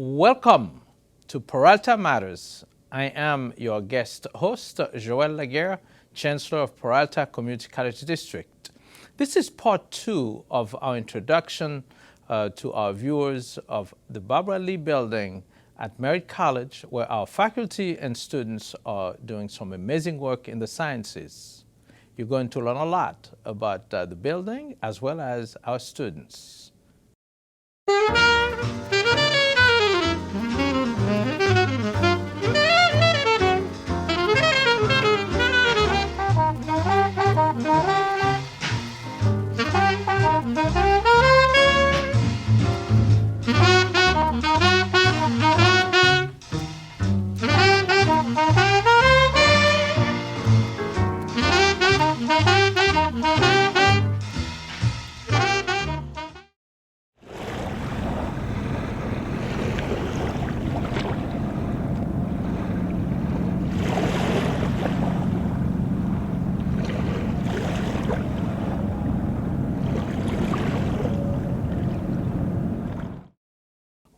Welcome to Peralta Matters. I am your guest host, Gisele Laguerre, Chancellor of Peralta Community College District. This is part 2 of our introduction to our viewers of the Barbara Lee Building at Merritt College, where our faculty and students are doing some amazing work in the sciences. You're going to learn a lot about the building as well as our students.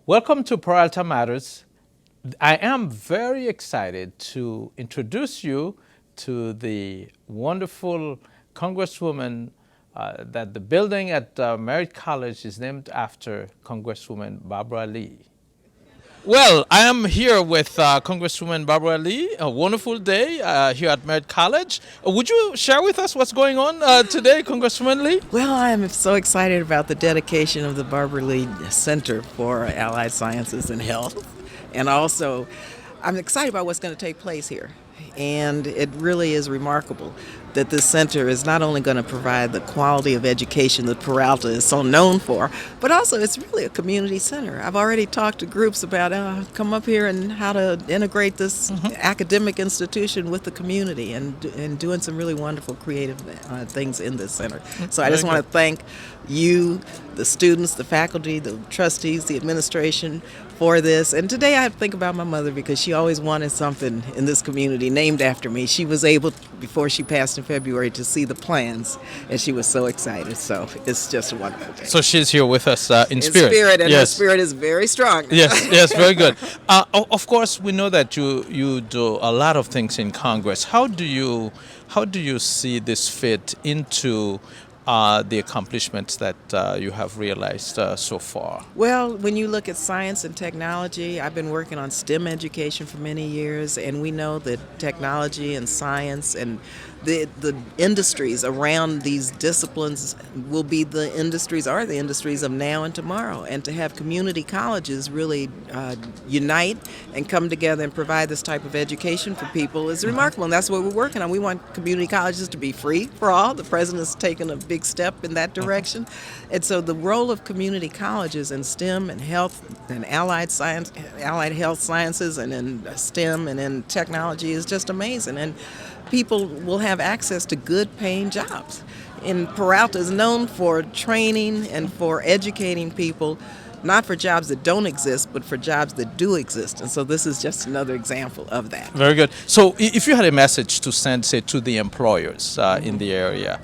Welcome to Peralta Matters. I am very excited to introduce you to the wonderful Congresswoman that the building at Merritt College is named after, Congresswoman Barbara Lee. Well, I am here with Congresswoman Barbara Lee. A wonderful day here at Merritt College. Would you share with us what's going on today, Congresswoman Lee? Well, I am so excited about the dedication of the Barbara Lee Center for Allied Sciences and Health. And also, I'm excited about what's going to take place here. And it really is remarkable that this center is not only going to provide the quality of education that Peralta is so known for, but also it's really a community center. I've already talked to groups about come up here and how to integrate this academic institution with the community and doing some really wonderful creative things in this center. So I just want to thank you, the students, the faculty, the trustees, the administration for this. And today I think about my mother because she always wanted something in this community named after me. She was able, before she passed in February, to see the plans, and she was so excited. So it's just a wonderful day. So she's here with us in spirit. In spirit, and yes. Her spirit is very strong. Yes, very good. Of course, we know that you do a lot of things in Congress. How do you see this fit into the accomplishments that you have realized so far? Well, when you look at science and technology, I've been working on STEM education for many years, and we know that technology and science and the industries around these disciplines will be the industries of now and tomorrow. And to have community colleges really unite and come together and provide this type of education for people is remarkable, and that's what we're working on. We want community colleges to be free for all. The president's taken a big step in that direction. And so the role of community colleges in STEM and health and allied health sciences and in STEM and in technology is just amazing. And people will have access to good paying jobs. And Peralta is known for training and for educating people, not for jobs that don't exist, but for jobs that do exist. And so this is just another example of that. Very good. So if you had a message to send, say, to the employers in the area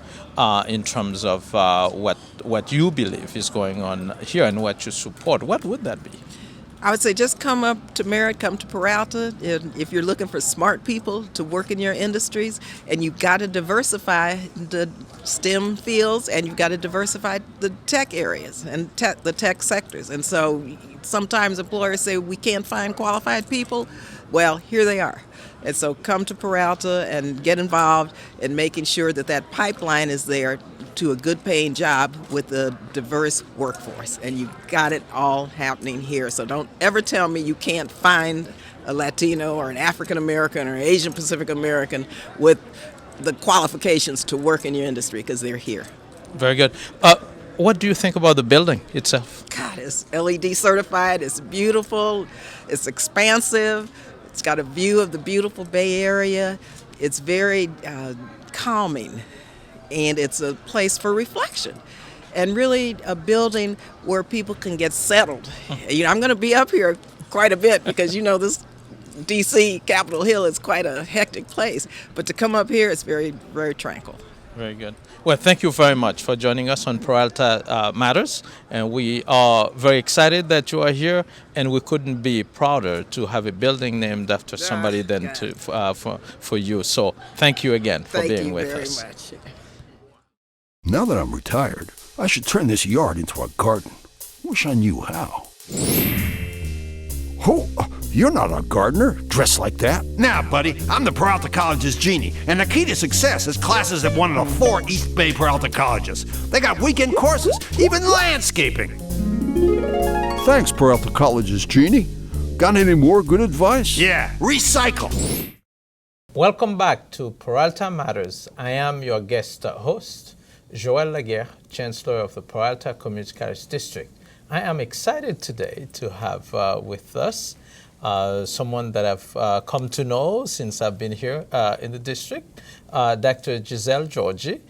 in terms of what you believe is going on here and what you support, what would that be? I would say just come up to Merritt, come to Peralta. If you're looking for smart people to work in your industries, and you've got to diversify the STEM fields, and you've got to diversify the tech areas and the tech sectors. And so sometimes employers say we can't find qualified people. Well, here they are. And so come to Peralta and get involved in making sure that that pipeline is there to a good paying job with a diverse workforce. And you got it all happening here. So don't ever tell me you can't find a Latino or an African American or Asian Pacific American with the qualifications to work in your industry, because they're here. Very good. What do you think about the building itself? God, it's LED certified, it's beautiful, it's expansive, it's got a view of the beautiful Bay Area, it's very calming, and it's a place for reflection. And really a building where people can get settled. You know, I'm going to be up here quite a bit because, you know, this D.C. Capitol Hill is quite a hectic place. But to come up here, it's very, very tranquil. Very good. Well, thank you very much for joining us on Peralta Matters. And we are very excited that you are here, and we couldn't be prouder to have a building named after somebody than for you. So thank you again for being with us. Thank you very much. Now that I'm retired, I should turn this yard into a garden. Wish I knew how. Oh, you're not a gardener, dressed like that. Nah, buddy, I'm the Peralta College's genie, and the key to success is classes at one of the 4 East Bay Peralta colleges. They got weekend courses, even landscaping. Thanks, Peralta College's genie. Got any more good advice? Yeah, recycle. Welcome back to Peralta Matters. I am your guest host, Gisele Laguerre, Chancellor of the Peralta Community College District. I am excited today to have with us someone that I've come to know since I've been here in the district, Dr. Gisele Giorgi,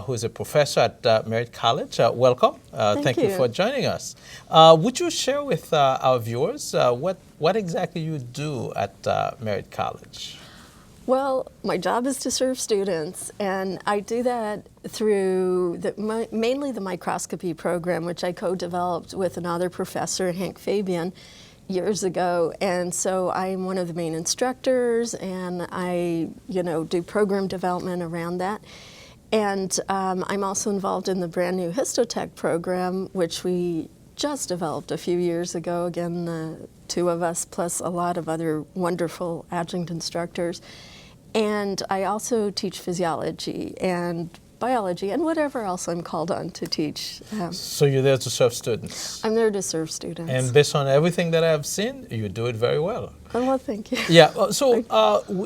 who is a professor at Merritt College. Welcome. Thank you for joining us. Would you share with our viewers what exactly you do at Merritt College? Well, my job is to serve students, and I do that through mainly the microscopy program, which I co-developed with another professor, Hank Fabian, years ago. And so I'm one of the main instructors, and I, do program development around that. And I'm also involved in the brand new histotech program, which we just developed a few years ago. Again, the 2 of us plus a lot of other wonderful adjunct instructors. And I also teach physiology and biology and whatever else I'm called on to teach. So you're there to serve students? I'm there to serve students. And based on everything that I've seen, you do it very well. Oh, well, thank you. Yeah, so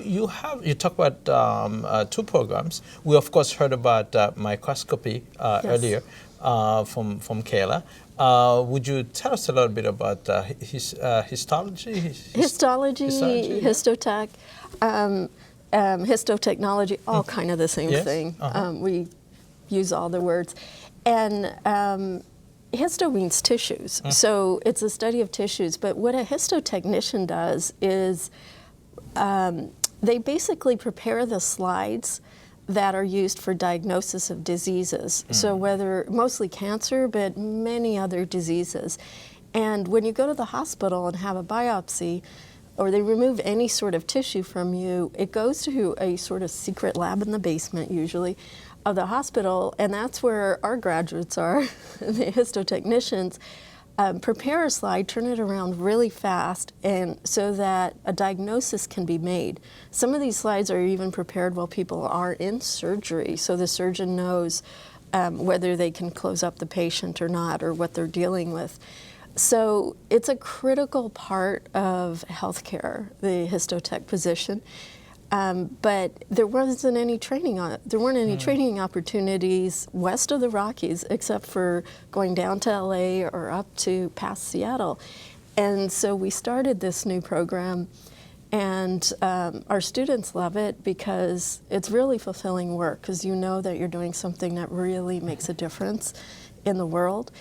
you talk about 2 programs. We, of course, heard about microscopy earlier from Kayla. Would you tell us a little bit about histology? Histology, histotech. Histotechnology, all kind of the same thing. We use all the words. And histo means tissues. So it's a study of tissues. But what a histotechnician does is they basically prepare the slides that are used for diagnosis of diseases. So mostly cancer, but many other diseases. And when you go to the hospital and have a biopsy, or they remove any sort of tissue from you, it goes to a sort of secret lab in the basement, usually, of the hospital, and that's where our graduates are, the histotechnicians, prepare a slide, turn it around really fast, and so that a diagnosis can be made. Some of these slides are even prepared while people are in surgery, so the surgeon knows whether they can close up the patient or not, or what they're dealing with. So it's a critical part of healthcare, the histotech position. But there wasn't any training on it. There weren't any training opportunities west of the Rockies, except for going down to LA or up to past Seattle. And so we started this new program, and our students love it because it's really fulfilling work, because you know that you're doing something that really makes a difference in the world.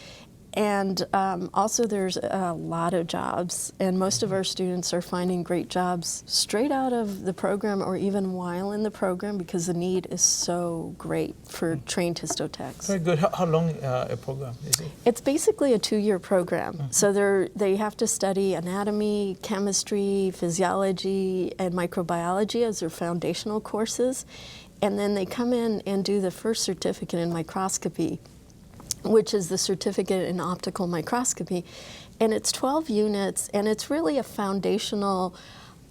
And also there's a lot of jobs, and most of our students are finding great jobs straight out of the program or even while in the program, because the need is so great for trained histotechs. Very good. How long a program is it? It's basically a 2-year program. So they have to study anatomy, chemistry, physiology, and microbiology as their foundational courses. And then they come in and do the first certificate in microscopy, which is the certificate in optical microscopy. And it's 12 units, and it's really a foundational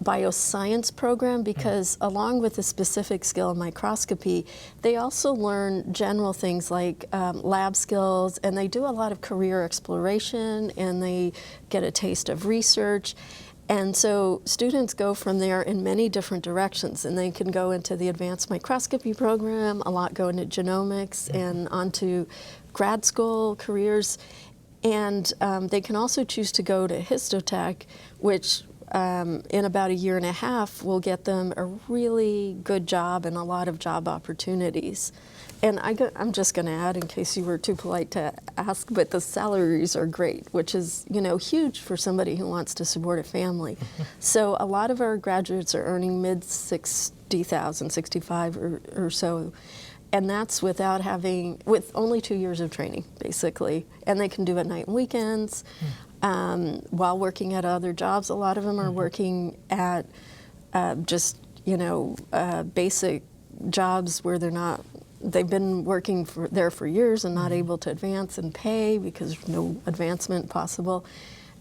bioscience program, because along with the specific skill of microscopy, they also learn general things like lab skills, and they do a lot of career exploration, and they get a taste of research. And so students go from there in many different directions, and they can go into the advanced microscopy program, a lot go into genomics, and onto grad school careers. And they can also choose to go to histotech, which in about a year and a half will get them a really good job and a lot of job opportunities. And I'm just going to add, in case you were too polite to ask, but the salaries are great, which is, huge for somebody who wants to support a family. So a lot of our graduates are earning mid-60,000, 65 or so. And that's with only 2 years of training, basically. And they can do it night and weekends while working at other jobs. A lot of them are working at just, basic jobs where they've been working there for years and not able to advance in pay because there's no advancement possible.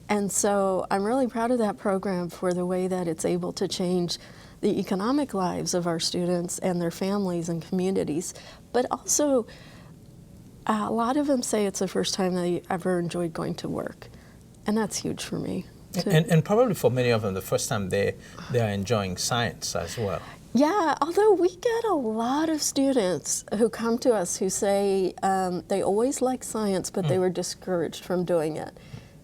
And so I'm really proud of that program for the way that it's able to change the economic lives of our students and their families and communities. But also, a lot of them say it's the first time they ever enjoyed going to work. And that's huge for me. And probably for many of them, the first time they are enjoying science as well. Yeah, although we get a lot of students who come to us who say they always liked science, but they were discouraged from doing it.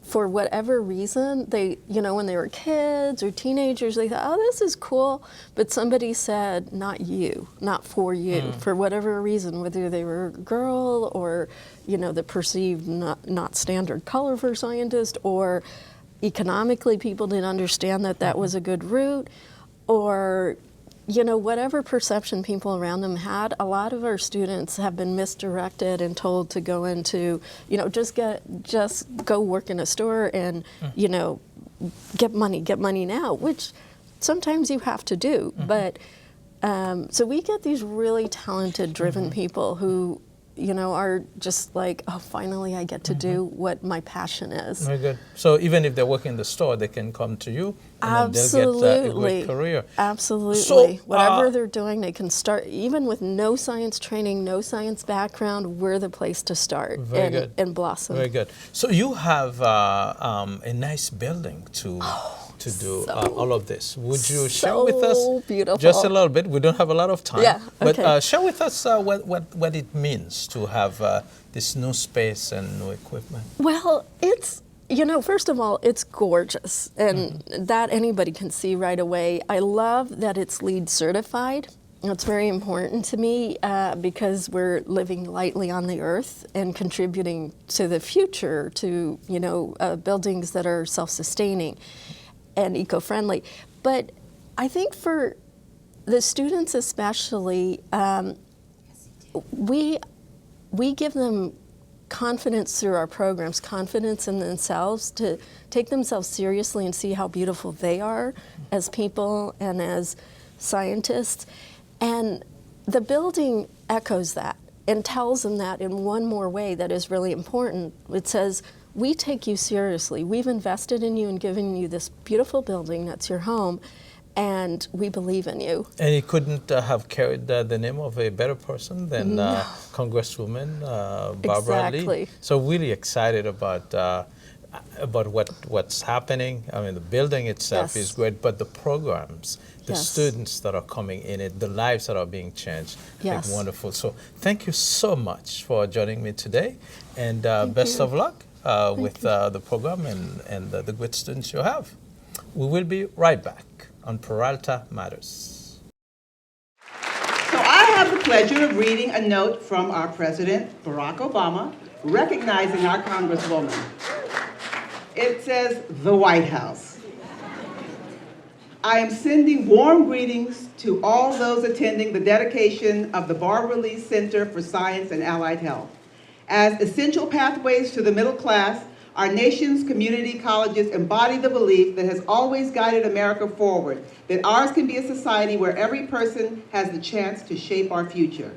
For whatever reason, when they were kids or teenagers, they thought, oh, this is cool, but somebody said, not you, not for you, for whatever reason, whether they were a girl or, the perceived not standard color for a scientist, or economically people didn't understand that was a good route, or whatever perception people around them had, a lot of our students have been misdirected and told to go into, just go work in a store and, get money now, which sometimes you have to do. But so we get these really talented, driven people who, are just like, oh, finally I get to do what my passion is. Very good. So even if they're working in the store, they can come to you and then they'll get a great career. Absolutely. So, whatever they're doing, they can start, even with no science training, no science background, we're the place to start and blossom. Very good. So you have a nice building to do all of this. Would you share with us beautiful. Just a little bit? We don't have a lot of time. Yeah, okay. But share with us what it means to have this new space and new equipment. Well, it's, first of all, it's gorgeous, and that anybody can see right away. I love that it's LEED certified. It's very important to me because we're living lightly on the earth and contributing to the future, to, buildings that are self-sustaining and eco-friendly. But I think for the students especially, we give them confidence through our programs, confidence in themselves, to take themselves seriously and see how beautiful they are as people and as scientists. And the building echoes that and tells them that in one more way that is really important. It says, we take you seriously. We've invested in you and given you this beautiful building that's your home, and we believe in you. And he couldn't have carried the name of a better person than Congresswoman Barbara Lee. So really excited about what's happening. I mean, the building itself is great, but the programs, the students that are coming in it, the lives that are being changed, like wonderful. So thank you so much for joining me today, and best of luck with the program and the great students you have. We will be right back on Peralta Matters. So I have the pleasure of reading a note from our President, Barack Obama, recognizing our Congresswoman. It says, the White House. I am sending warm greetings to all those attending the dedication of the Barbara Lee Center for Science and Allied Health. As essential pathways to the middle class, our nation's community colleges embody the belief that has always guided America forward, that ours can be a society where every person has the chance to shape our future.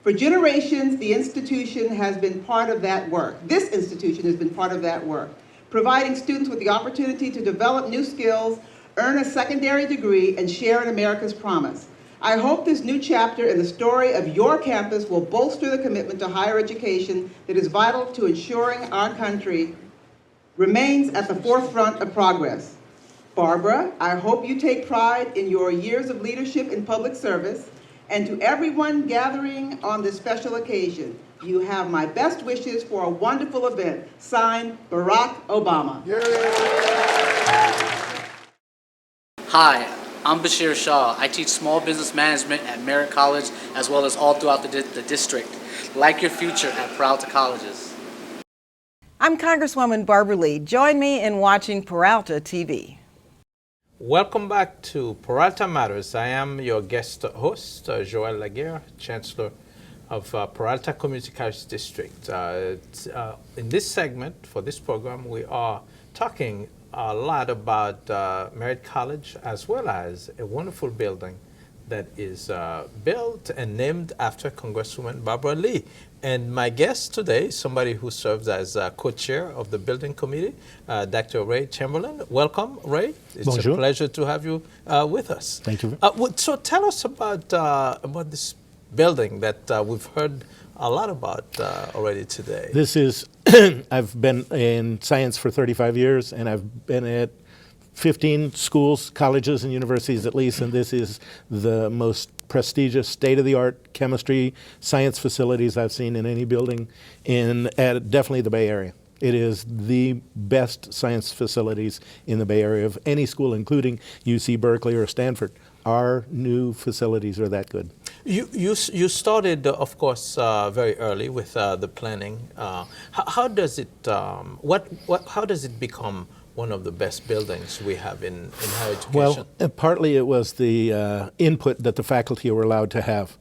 For generations, the institution has been part of that work. This institution has been part of that work, providing students with the opportunity to develop new skills, earn a secondary degree, and share in America's promise. I hope this new chapter in the story of your campus will bolster the commitment to higher education that is vital to ensuring our country remains at the forefront of progress. Barbara, I hope you take pride in your years of leadership in public service, and to everyone gathering on this special occasion, you have my best wishes for a wonderful event. Signed, Barack Obama. Hi, I'm Bashir Shah. I teach small business management at Merritt College as well as all throughout the district. Like your future at Peralta Colleges. I'm Congresswoman Barbara Lee. Join me in watching Peralta TV. Welcome back to Peralta Matters. I am your guest host, Gisele Laguerre, Chancellor of Peralta Community College District. In this segment, for this program, we are talking a lot about Merritt College, as well as a wonderful building that is built and named after Congresswoman Barbara Lee. And my guest today, somebody who serves as co-chair of the building committee, Dr. Ray Chamberlain. Welcome, Ray. It's Bonjour. a pleasure to have you with us. Thank you. So tell us about this building that we've heard a lot about already today. This is, I've been in science for 35 years, and I've been at 15 schools, colleges, and universities at least, and this is the most prestigious, state-of-the-art chemistry science facilities I've seen in any building at definitely the Bay Area. It is the best science facilities in the Bay Area of any school, including UC Berkeley or Stanford. Our new facilities are that good. You started, of course, very early with the planning. How does it how does it become one of the best buildings we have in higher education? Well, partly it was the input that the faculty were allowed to have.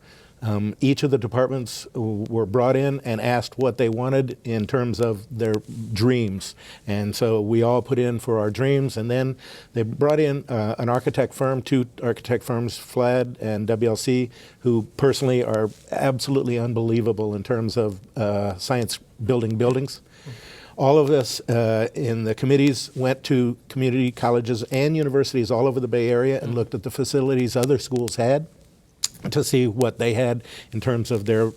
Each of the departments were brought in and asked what they wanted in terms of their dreams. And so we all put in for our dreams, and then they brought in an architect firm, two architect firms, Flad and WLC, who personally are absolutely unbelievable in terms of science buildings. All of us in the committees went to community colleges and universities all over the Bay Area and looked at the facilities other schools had to see what they had in terms of their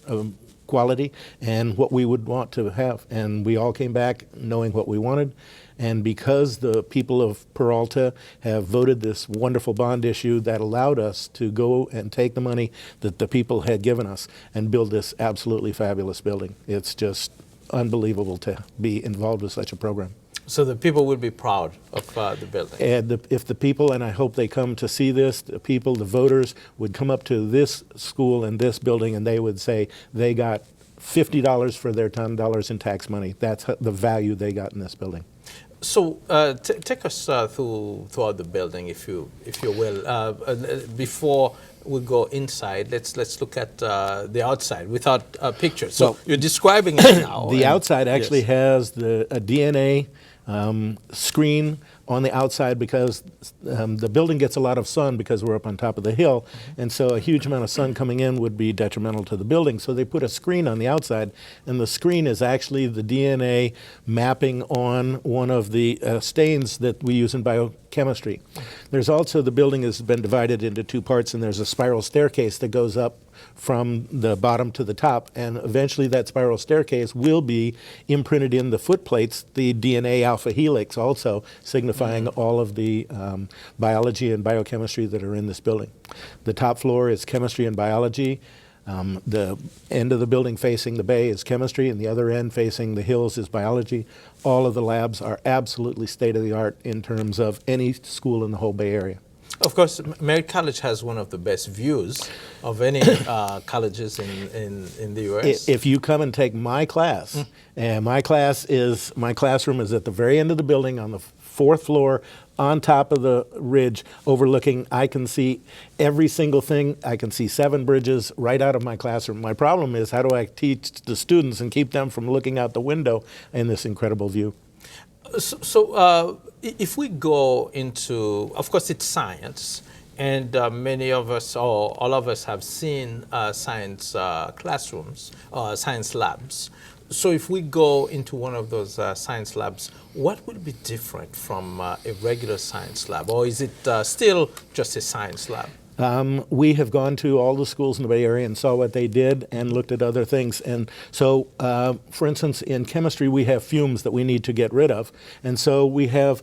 quality and what we would want to have. And we all came back knowing what we wanted. And because the people of Peralta have voted this wonderful bond issue, that allowed us to go and take the money that the people had given us and build this absolutely fabulous building. It's just unbelievable to be involved with such a program. So the people will be proud of the building. And if the people, and I hope they come to see this, the people, the voters, would come up to this school and this building and they would say they got $50 for their $10 in tax money. That's the value they got in this building. So take us throughout the building, if you will. Before we go inside, let's look at the outside without pictures. So you're describing it now. The outside actually has a DNA screen on the outside because the building gets a lot of sun because we're up on top of the hill, and so a huge amount of sun coming in would be detrimental to the building. So they put a screen on the outside, and the screen is actually the DNA mapping on one of the stains that we use in biochemistry. There's also, the building has been divided into two parts, and there's a spiral staircase that goes up from the bottom to the top, and eventually that spiral staircase will be imprinted in the foot plates, the DNA alpha helix, also signifying all of the biology and biochemistry that are in this building. The top floor is chemistry and biology. The end of the building facing the bay is chemistry, and the other end facing the hills is biology. All of the labs are absolutely state-of-the-art in terms of any school in the whole Bay Area. Of course, Merritt College has one of the best views of any colleges in the U.S. If you come and take my class, and my classroom is at the very end of the building on the fourth floor, on top of the ridge, overlooking, I can see every single thing. I can see 7 bridges right out of my classroom. My problem is, how do I teach the students and keep them from looking out the window in this incredible view? So if we go into, of course, it's science, and many of us, or all of us, have seen science classrooms, science labs. So if we go into one of those science labs, what would be different from a regular science lab, or is it still just a science lab? We have gone to all the schools in the Bay Area and saw what they did and looked at other things. And so, for instance, in chemistry, we have fumes that we need to get rid of. And so we have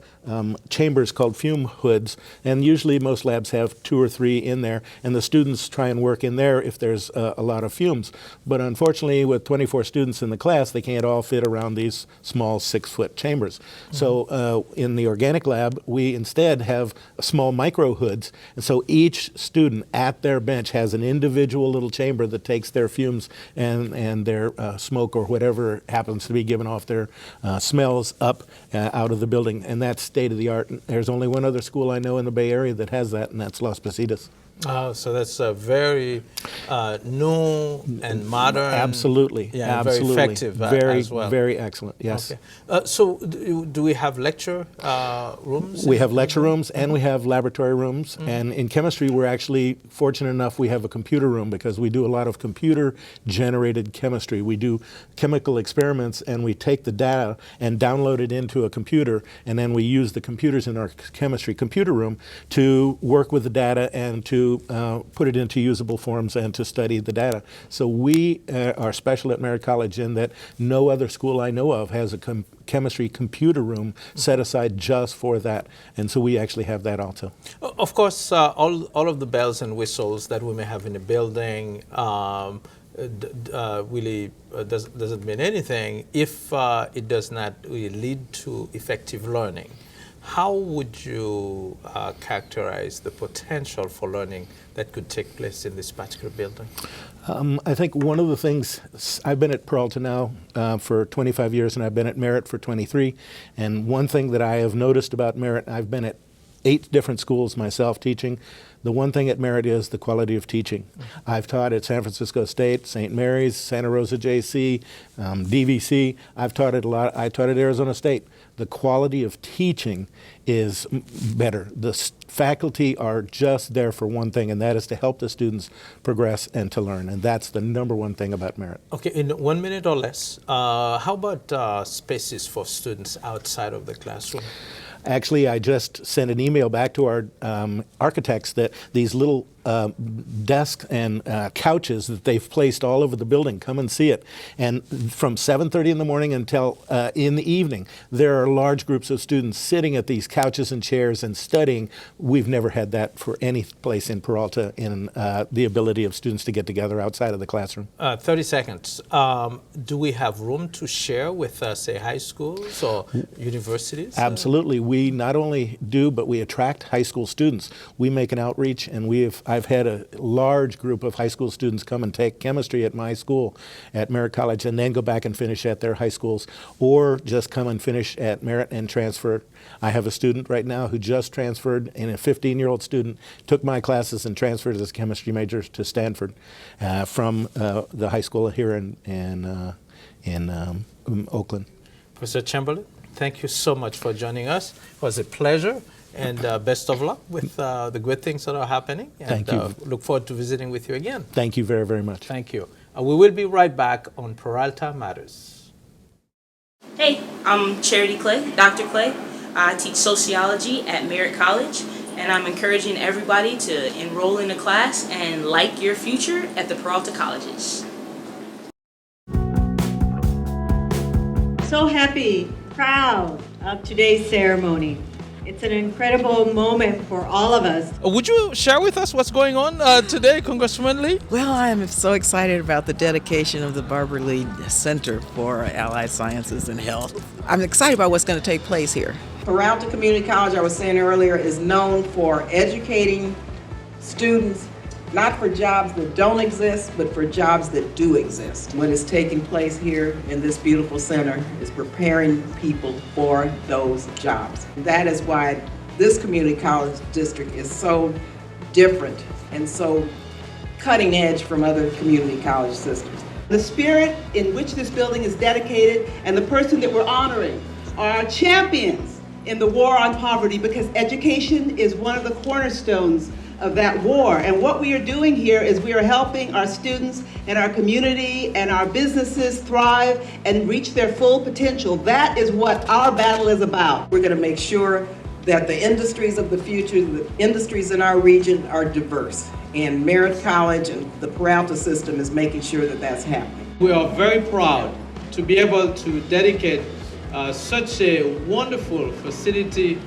chambers called fume hoods. And usually most labs have 2 or 3 in there. And the students try and work in there if there's a lot of fumes. But unfortunately, with 24 students in the class, they can't all fit around these small 6-foot chambers. Mm-hmm. So in the organic lab, we instead have small micro hoods. And so each student at their bench has an individual little chamber that takes their fumes and their smoke or whatever happens to be given off their smells up out of the building, and that's state of the art. There's only one other school I know in the Bay Area that has that, and that's Las Positas. So that's very new and modern. Absolutely. Yeah, Absolutely. very effective very, as well. Very excellent, yes. Okay. So do we have lecture rooms? We have lecture rooms and we have laboratory rooms. And in chemistry, we're actually fortunate enough we have a computer room because we do a lot of computer-generated chemistry. We do chemical experiments and we take the data and download it into a computer, and then we use the computers in our chemistry computer room to work with the data and to put it into usable forms and to study the data. So we are special at Merritt College in that no other school I know of has a chemistry computer room set aside just for that. And so we actually have that also. Of course, all of the bells and whistles that we may have in a building really doesn't mean anything if it does not really lead to effective learning. How would you characterize the potential for learning that could take place in this particular building? I think one of the things, I've been at Peralta now for 25 years and I've been at Merritt for 23, and one thing that I have noticed about Merritt, I've been at 8 different schools myself teaching. The one thing at Merritt is the quality of teaching. I've taught at San Francisco State, St. Mary's, Santa Rosa JC, DVC. I've taught at a lot. I taught at Arizona State. The quality of teaching is better. The faculty are just there for one thing, and that is to help the students progress and to learn. And that's the number one thing about Merritt. Okay, in 1 minute or less, how about spaces for students outside of the classroom? Actually, I just sent an email back to our architects that these little desks and couches that they've placed all over the building, come and see it. And from 7:30 in the morning until in the evening, there are large groups of students sitting at these couches and chairs and studying. We've never had that for any place in Peralta in the ability of students to get together outside of the classroom. 30 seconds. Do we have room to share with, say, high schools or universities? Absolutely. We not only do, but we attract high school students. We make an outreach, and I've had a large group of high school students come and take chemistry at my school at Merritt College and then go back and finish at their high schools, or just come and finish at Merritt and transfer. I have a student right now who just transferred, and a 15-year-old student took my classes and transferred as a chemistry major to Stanford from the high school here in Oakland. Professor Chamberlain, thank you so much for joining us. It was a pleasure, and best of luck with the good things that are happening. And, thank you. Look forward to visiting with you again. Thank you very, very much. Thank you. We will be right back on Peralta Matters. Hey, I'm Charity Clay, Dr. Clay. I teach sociology at Merritt College, and I'm encouraging everybody to enroll in the class and like your future at the Peralta colleges. So happy, proud of today's ceremony. It's an incredible moment for all of us. Would you share with us what's going on today, Congresswoman Lee? Well, I am so excited about the dedication of the Barbara Lee Center for Allied Sciences and Health. I'm excited about what's going to take place here. Peralta Community College, I was saying earlier, is known for educating students, not for jobs that don't exist, but for jobs that do exist. What is taking place here in this beautiful center is preparing people for those jobs. That is why this community college district is so different and so cutting edge from other community college systems. The spirit in which this building is dedicated and the person that we're honoring are champions in the war on poverty, because education is one of the cornerstones of that war. And what we are doing here is we are helping our students and our community and our businesses thrive and reach their full potential. That is what our battle is about. We're going to make sure that the industries of the future, the industries in our region, are diverse. And Merritt College and the Peralta system is making sure that that's happening. We are very proud to be able to dedicate such a wonderful facility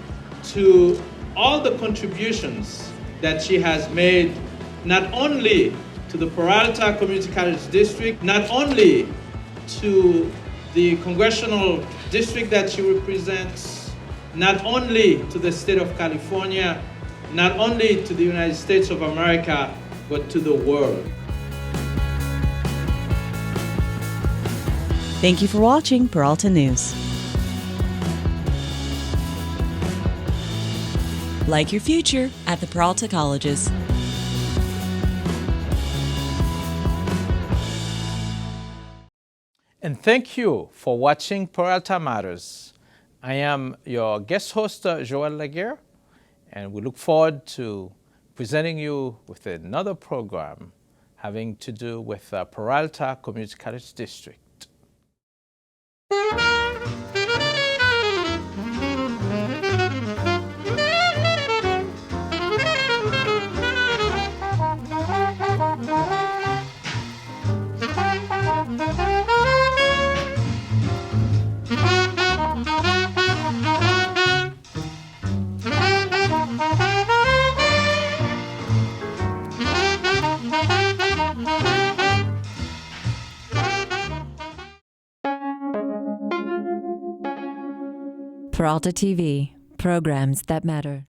to all the contributions that she has made, not only to the Peralta Community College District, not only to the congressional district that she represents, not only to the state of California, not only to the United States of America, but to the world. Thank you for watching Peralta News. Like your future at the Peralta colleges. And thank you for watching Peralta Matters. I am your guest host, Gisele Laguerre, and we look forward to presenting you with another program having to do with Peralta Community College District. Peralta TV, programs that matter.